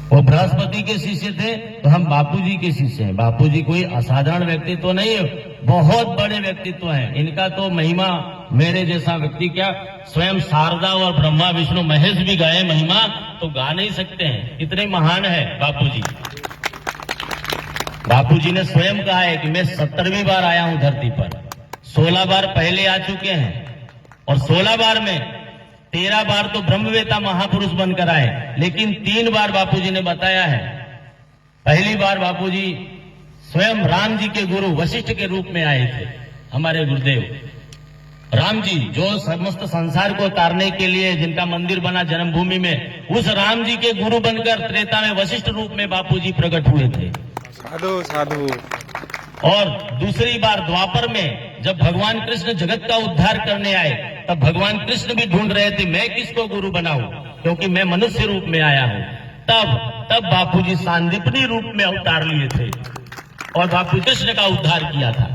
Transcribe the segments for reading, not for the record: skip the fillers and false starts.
वो बृहस्पति के शिष्य थे, तो हम बापूजी के शिष्य हैं। बापूजी कोई असाधारण व्यक्तित्व तो नहीं है, बहुत बड़े व्यक्तित्व हैं। इनका तो महिमा मेरे जैसा व्यक्ति क्या, स्वयं शारदा और ब्रह्मा विष्णु महेश भी गाए महिमा तो गा नहीं सकते हैं, इतने महान है बापूजी। बापूजी ने स्वयं कहा है कि मैं 17वीं बार आया हूं धरती पर, 16 बार पहले आ चुके हैं और 16 बार में 13 बार तो ब्रह्मवेता महापुरुष बनकर आए, लेकिन 3 बार बापूजी ने बताया है। पहली बार बापूजी स्वयं राम जी के गुरु वशिष्ठ के रूप में आए थे। हमारे गुरुदेव राम जी जो समस्त संसार को तारने के लिए जिनका मंदिर बना जन्मभूमि में, उस राम जी के गुरु बनकर त्रेता में वशिष्ठ रूप में बापूजी प्रकट हुए थे। साधु साधु। और दूसरी बार द्वापर में जब भगवान कृष्ण जगत का उद्धार करने आए, तब भगवान कृष्ण भी ढूंढ रहे थे मैं किसको गुरु बनाऊं, क्योंकि मैं मनुष्य रूप में आया हूं। तब बापूजी सांदीपनी रूप में अवतार लिए थे और बापू कृष्ण का उद्धार किया था।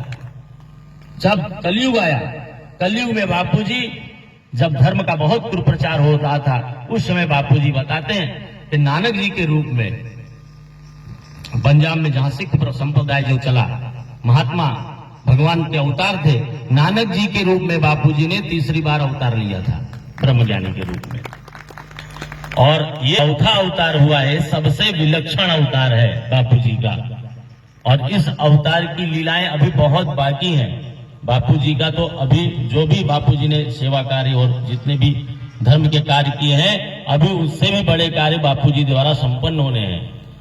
जब कलयुग आया, कलयुग में बापूजी जब धर्म का बहुत कुप्रचार हो रहा था, उस समय बापूजी बताते हैं कि नानक जी के रूप में पंजाब में जहां सिख संप्रदाय जो चला, महात्मा भगवान के अवतार थे, नानक जी के रूप में बापूजी ने तीसरी बार अवतार लिया था ब्रह्मज्ञानी के रूप में। और ये चौथा अवतार हुआ है, सबसे विलक्षण अवतार है बापूजी का। और इस अवतार की लीलाएं अभी बहुत बाकी हैं। बापूजी का तो अभी जो भी बापूजी ने सेवा कार्य और जितने भी धर्म के कार्य किए हैं, अभी उससे भी बड़े कार्य बापूजी द्वारा संपन्न होने हैं।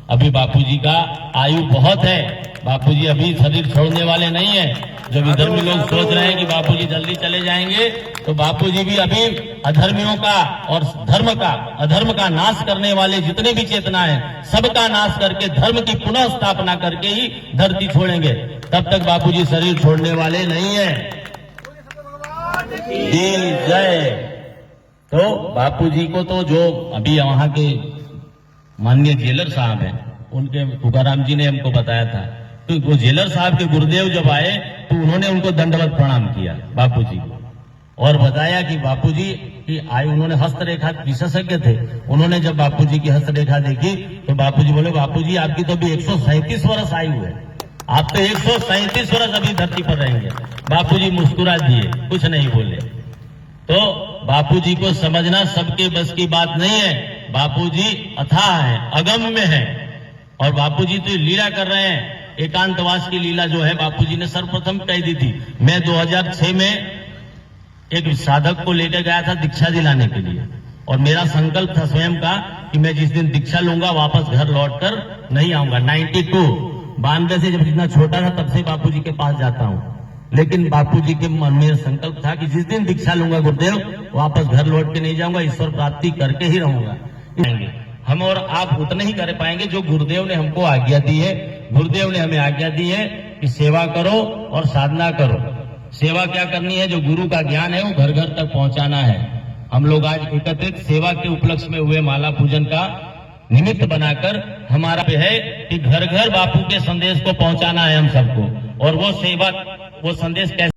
अभी बापूजी का आयु बहुत है, बापूजी अभी शरीर छोड़ने वाले नहीं है। जब इधर भी लोग सोच रहे हैं कि बापूजी जल्दी चले जाएंगे, तो बापूजी भी अभी अधर्मियों का और अधर्म का नाश करने वाले जितने भी चेतना है, सबका नाश करके धर्म की पुनः स्थापना करके ही धरती छोड़ेंगे। तब तक बापूजी शरीर छोड़ने वाले नहीं है। जय। तो बापूजी को तो जो अभी वहां के माननीय जेलर साहब हैं, उनके तुकाराम जी ने हमको बताया था, तो वो जेलर साहब के गुरुदेव जब आए तो उन्होंने उनको दंडवत प्रणाम किया बापूजी को, और बताया कि बापूजी की आयु, उन्होंने हस्तरेखा विशेषज्ञ थे, उन्होंने जब बापूजी की हस्तरेखा देखी तो बापूजी बोले, बापूजी आपकी तो अभी 137 वर्ष आयु है, आप तो 137 वर्ष अभी धरती पर रहेंगे। बापूजी मुस्कुरा दिए, कुछ नहीं बोले। तो बापूजी को समझना सबके बस की बात नहीं है। बापूजी अथाह है, अगम्य है, और बापूजी तो लीला कर रहे हैं। एकांतवास की लीला जो है बापूजी ने सर्वप्रथम कह दी थी। मैं 2006 में एक साधक को लेकर गया था दीक्षा दिलाने के लिए, और मेरा संकल्प था स्वयं का कि मैं जिस दिन दीक्षा लूंगा वापस घर लौटकर नहीं आऊंगा। 92 से जब इतना छोटा था तब से बापूजी के पास जाता हूं, लेकिन बापूजी के मन में संकल्प था कि जिस दिन दीक्षा लूंगा गुरुदेव वापस घर लौट के नहीं जाऊंगा, ईश्वर प्राप्ति करके ही रहूंगा। हम और आप उतना ही कर पाएंगे जो गुरुदेव ने हमको आज्ञा दी है। गुरुदेव ने हमें आज्ञा दी है कि सेवा करो और साधना करो। सेवा क्या करनी है, जो गुरु का ज्ञान है वो घर घर तक पहुंचाना है। हम लोग आज एकत्रित सेवा के उपलक्ष्य में हुए माला पूजन का निमित्त बनाकर हमारा है कि घर घर बापू के संदेश को पहुंचाना है हम सबको। और वो सेवा, वो संदेश कैसे